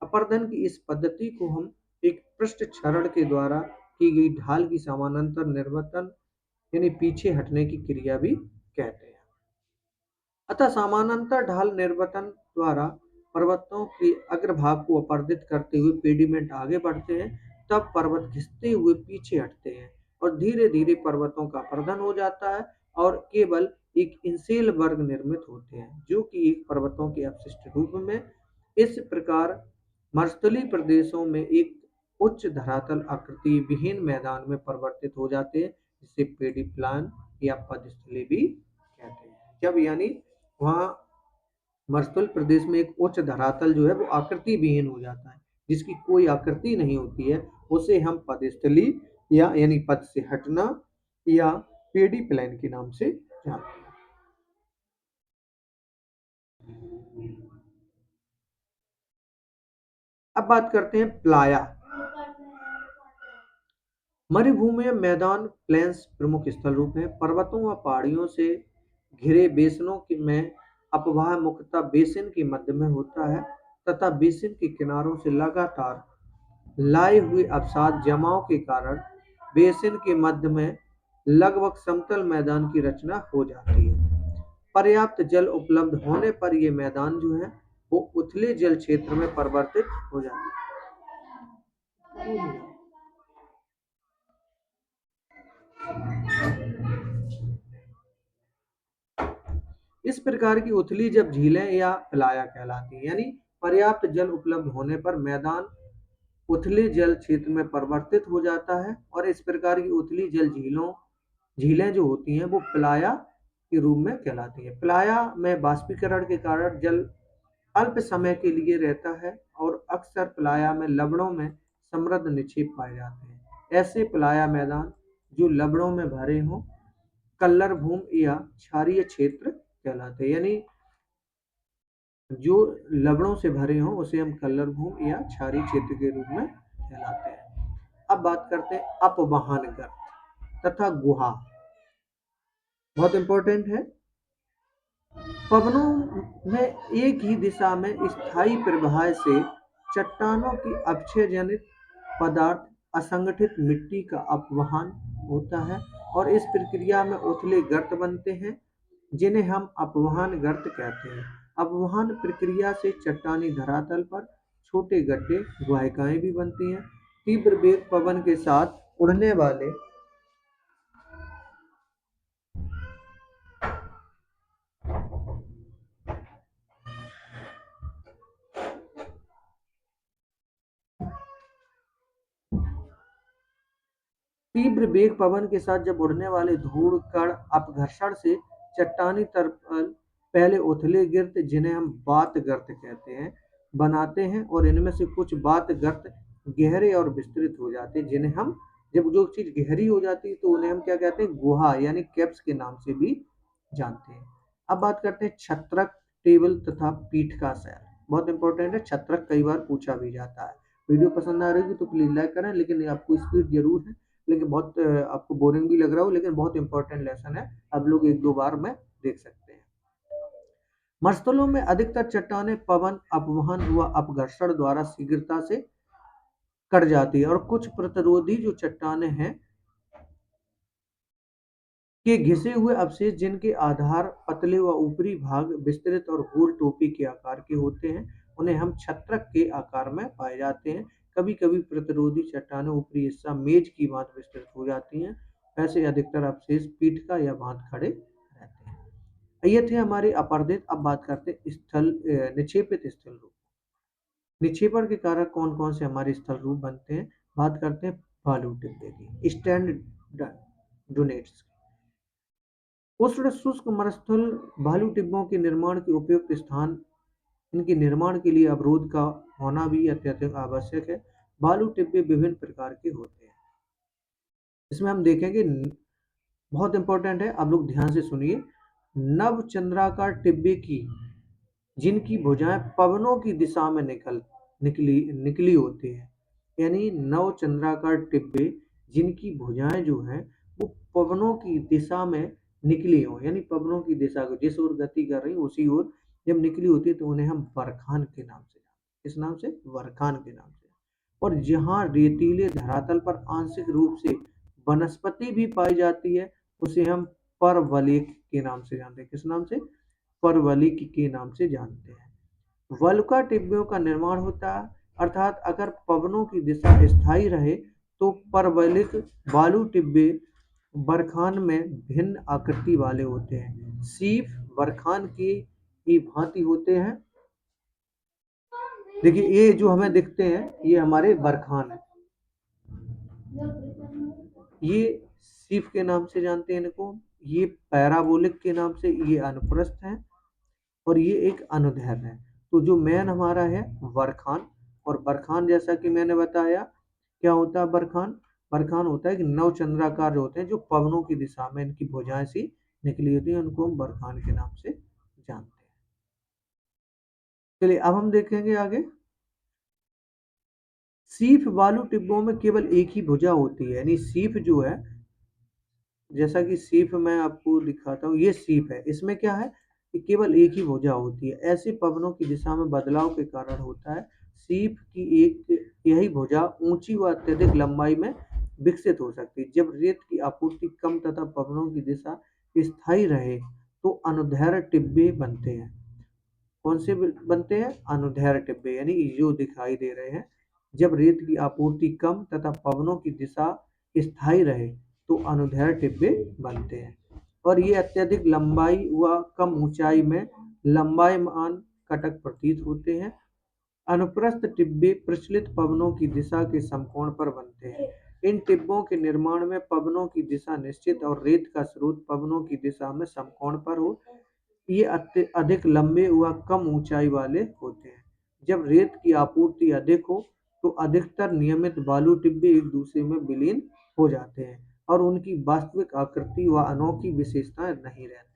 अपर्दन की इस पद्धति को हम एक पृष्ठ क्षरण के द्वारा की गई ढाल की समानांतर निर्वर्तन यानी पीछे हटने की क्रिया भी कहते हैं। अतः समानांतर ढाल निर्वर्तन द्वारा पर्वतों के अग्रभाग को अपर्दित करते हुए पेडिमेंट आगे बढ़ते हैं, तब पर्वत घिसते हुए पीछे हटते हैं और धीरे धीरे पर्वतों का अपर्दन हो जाता है और केवल एक इंसेल वर्ग निर्मित होते हैं जो कि एक पर्वतों के अपशिष्ट रूप में। इस प्रकार मरुस्थलीय प्रदेशों में एक उच्च धरातल आकृति विहीन मैदान में परिवर्तित हो जाते हैं, जिसे पेडिप्लान या पदस्थली भी कहते हैं। जब यानी वहाँ मरुस्थल प्रदेश में एक उच्च धरातल जो है वो आकृति विहीन हो जाता है, जिसकी कोई आकृति नहीं होती है, उसे हम पदस्थली या यानी पद से हटना या पेडी प्लान के नाम से जानते हैं। अब बात करते हैं प्लाया। मरुभूमि मैदान प्लेन्स प्रमुख स्थल रूप है। पर्वतों व पहाड़ियों से घिरे बेसिनों में अपवाह मुख्यतः बेसिन के मध्य में होता है तथा बेसिन के किनारों से लगातार लाए हुए अवसाद जमाव के कारण बेसिन के मध्य में लगभग समतल मैदान की रचना हो जाती है। पर्याप्त जल उपलब्ध होने पर यह मैदान जो है वो उथले जल क्षेत्र में परिवर्तित हो जाता है। इस प्रकार की उथली जब झीलें या प्लाया कहलाती हैं, यानी पर्याप्त जल उपलब्ध होने पर मैदान उथले जल क्षेत्र में परिवर्तित हो जाता है और इस प्रकार की उथली जल झीलें जो होती हैं वो प्लाया के रूप में कहलाती है। प्लाया में वाष्पीकरण के कारण जल अल्प समय के लिए रहता है और अक्सर प्लाया में लवणों में समृद्ध निक्षेप पाए जाते हैं। ऐसे प्लाया मैदान जो लवणों में भरे हों कल्लर भूमि या क्षारीय क्षेत्र कहलाते हैं, यानी जो लवणों से भरे हों उसे हम कल्लर भूमि या क्षारीय क्षेत्र के रूप में कहलाते हैं। अब बात करते हैं अपवहन गर्त तथा गुहा। बहुत इंपॉर्टेंट है। पवनों में एक ही दिशा में स्थायी प्रवाह से चट्टानों की अक्षय जनित पदार्थ असंगठित मिट्टी का अपवहन होता है और इस प्रक्रिया में उथले गर्त बनते हैं जिन्हें हम अपवहन गर्त कहते हैं। अपवहन प्रक्रिया से चट्टानी धरातल पर छोटे गड्ढे गुहायकाएं भी बनती हैं। तीव्र वेग पवन के साथ उड़ने वाले तीव्र वेग पवन के साथ जब उड़ने वाले धूल कण अपघर्षण से चट्टानी तरल पहले उथले गिरत जिन्हें हम बात गर्त कहते हैं बनाते हैं और इनमें से कुछ बात गर्त गहरे और विस्तृत हो जाते हैं जिन्हें हम जब जो चीज गहरी हो जाती है तो उन्हें हम क्या कहते हैं गुहा यानी कैप्स के नाम से भी जानते हैं। अब बात करते हैं छत्रक टेबल तथा पीठ का सैर। बहुत इंपॉर्टेंट है, छत्रक कई बार पूछा भी जाता है। वीडियो पसंद आ रही है तो प्लीज लाइक करें, लेकिन आपको स्पीड जरूर है, लेकिन बहुत आपको बोरिंग भी लग रहा हो, लेकिन बहुत इंपॉर्टेंट लेसन है, आप लोग एक दो बार में देख सकते हैं। मरुस्थलों में अधिकतर चट्टानें पवन अपवहन व अपघर्षण द्वारा शीघ्रता से कट जाती है और कुछ प्रतिरोधी जो चट्टानें हैं के घिसे हुए अवशेष जिनके आधार पतले व ऊपरी भाग विस्तृत और गोल टोपी के आकार के होते हैं, उन्हें हम छत्रक के आकार में पाए जाते हैं। कभी कभी प्रतिरोधी चट्टानें ऊपरी हिस्सा मेज की भांति विस्तृत हो जाती हैं। ऐसे अधिकतर अवशेष पीठिका या भांति खड़े रहते हैं। ये थे हमारे अपर्दित। अब बात करते हैं निक्षेपित स्थल रूप। निक्षेपण के कारक कौन कौन से हमारे स्थल रूप बनते हैं? बात करते हैं बालू टिप्पे की, स्टैंड डोनेट्स। उष्ण शुष्क मरुस्थल बालू टिब्बों के निर्माण के उपयुक्त स्थान, इनके निर्माण के लिए अवरोध का होना भी अत्यधिक आवश्यक है। बालू टिब्बे विभिन्न प्रकार के होते हैं। इसमें हम देखेंगे, बहुत इंपॉर्टेंट है, आप लोग ध्यान से सुनिए। नव चंद्राकार टिब्बे की जिनकी भुजाएं पवनों की दिशा में निकली निकली होती हैं, यानी नव चंद्राकार टिब्बे जिनकी भुजाएं जो हैं वो पवनों की दिशा में निकली हो, यानी पवनों की दिशा को जिस ओर गति कर रही उसी ओर जब निकली होती है तो उन्हें हम बरखान के नाम से जानते हैं। किस नाम से? बरखान के नाम से। और जहाँ रेतीले धरातल पर आंशिक रूप से वनस्पति भी पाई जाती है उसे हम परवलिक के नाम से जानते हैं। किस नाम से? परवलिक के नाम से जानते हैं। वल्का टिब्बों का निर्माण होता है, अर्थात अगर पवनों की दिशा स्थायी रहे तो परवलिक बालू टिब्बे बरखान में भिन्न आकृति वाले होते हैं। सीप बरखान की भांति होते हैं। देखिए ये जो हमें दिखते हैं ये हमारे बरखान है, ये सीप के नाम से जानते हैं इनको। ये पैराबोलिक के नाम से, ये अनुप्रस्थ है और ये एक अनुदैर्ध्य है। तो जो मेन हमारा है बरखान, और बरखान जैसा कि मैंने बताया क्या होता है बरखान? बरखान होता है कि नव चंद्राकार जो होते हैं जो पवनों की दिशा में इनकी भुजाएं सी निकली होती हैं, उनको हम बरखान के नाम से जानते हैं। चलिए अब हम देखेंगे आगे। सीप बालू टिब्बों में केवल एक ही भुजा होती है, यानी सीप जो है, जैसा कि सीप मैं आपको दिखाता हूँ, ये सीप है, इसमें क्या है कि केवल एक ही भुजा होती है। ऐसे पवनों की दिशा में बदलाव के कारण होता है। सीप की एक यही भुजा ऊंची व अत्यधिक लंबाई में विकसित हो सकती है। जब रेत की आपूर्ति कम तथा पवनों की दिशा स्थायी रहे तो अनुदैर्ध्य टिब्बे बनते हैं। कौन से बनते हैं? अनुदैर्ध्य टिब्बे, यानी जो दिखाई दे रहे हैं। जब रेत की आपूर्ति कम तथा पवनों की दिशा स्थायी रहे तो अनुदैर्ध्य टिब्बे बनते हैं। और ये अत्यधिक लंबाई व कम ऊंचाई में लंबायमान कटक प्रतीत होते हैं। अनुप्रस्थ टिब्बे प्रचलित पवनों की दिशा के समकोण पर बनते हैं। इन टिब्बों के निर्माण में पवनों की दिशा निश्चित और रेत का स्रोत पवनों की दिशा में समकोण पर हो। ये अधिक लंबे व कम ऊंचाई वाले होते हैं। जब रेत की आपूर्ति अधिक हो तो अधिकतर नियमित बालू टिब्बे एक दूसरे में विलीन हो जाते हैं और उनकी वास्तविक आकृति व अनोखी विशेषताएं नहीं रहती।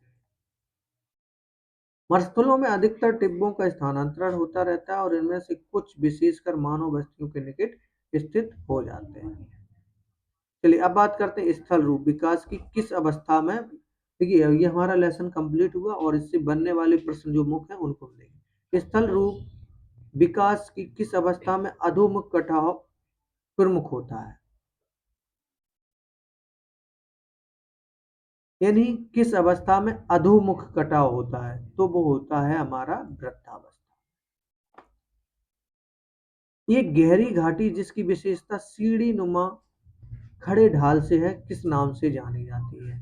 मरुस्थलों में अधिकतर टिब्बों का स्थानांतरण होता रहता है और इनमें से कुछ विशेषकर मानव बस्तियों के निकट स्थित हो जाते हैं। चलिए अब बात करते हैं स्थल रूप विकास की किस अवस्था में। देखिए ये हमारा लेसन कंप्लीट हुआ और इससे बनने वाले प्रश्न जो मुख्य हैं उनको हम देखेंगे। स्थल रूप विकास की किस अवस्था में अधोमुख कटाव प्रमुख होता है, यानी किस अवस्था में अधोमुख कटाव होता है? तो वो होता है हमारा वृद्धावस्था। ये गहरी घाटी जिसकी विशेषता सीढ़ी नुमा खड़े ढाल से है, किस नाम से जानी जाती है?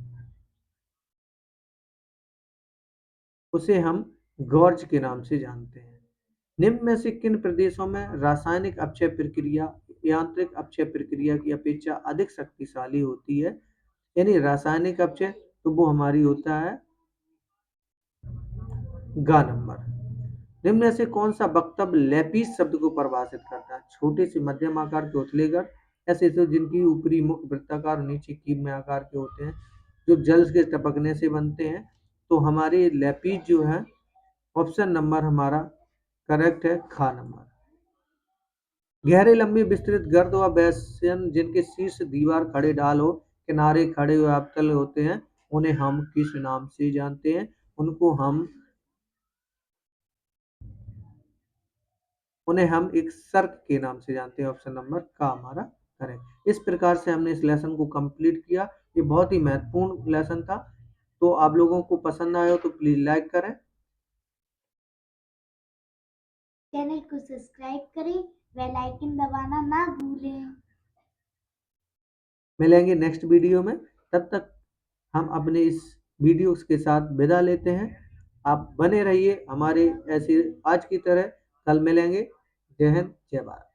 उसे हम गॉर्ज के नाम से जानते हैं। निम्न में से किन प्रदेशों में रासायनिक अपक्षय प्रक्रिया यांत्रिक अपक्षय प्रक्रिया की अपेक्षा अधिक शक्तिशाली होती है? यानी रासायनिक अपक्षय तो वो हमारी होता है गा नंबर। निम्न में से कौन सा वक्तव्य लैपीस शब्द को परिभाषित करता है? छोटे से मध्यम आकार के उथलेगढ़ ऐसे तो जिनकी ऊपरी मुख वृत्ताकार और नीचे कीब में आकार के होते हैं, जो जल के टपकने से बनते हैं। तो हमारे लैपीस जो है, ऑप्शन नंबर हमारा करेक्ट है, खा नंबर। गहरे लंबे विस्तृत गर्द व बेसन जिनके शीर्ष दीवार खड़े ढाल हो, किनारे खड़े हुए अवतल होते हैं, उन्हें हम किस नाम से जानते हैं? उन्हें हम एक सर्क के नाम से जानते हैं। ऑप्शन नंबर का हमारा करें। इस प्रकार से हमने इस लेसन को कंप्लीट किया। ये बहुत ही महत्वपूर्ण लेसन था। तो आप लोगों को पसंद आया हो तो प्लीज़ लाइक करें। चैनल को सब्सक्राइब करें, बेल आइकन दबाना ना भूलें। मिलेंगे नेक्स्ट वीडियो में। तब तक हम अपने इस वीडियो के साथ विदा लेते हैं। आप बने रहिए हमारे ऐसे आज की तरह। कल मिलेंगे। जय हिंद, जय भारत।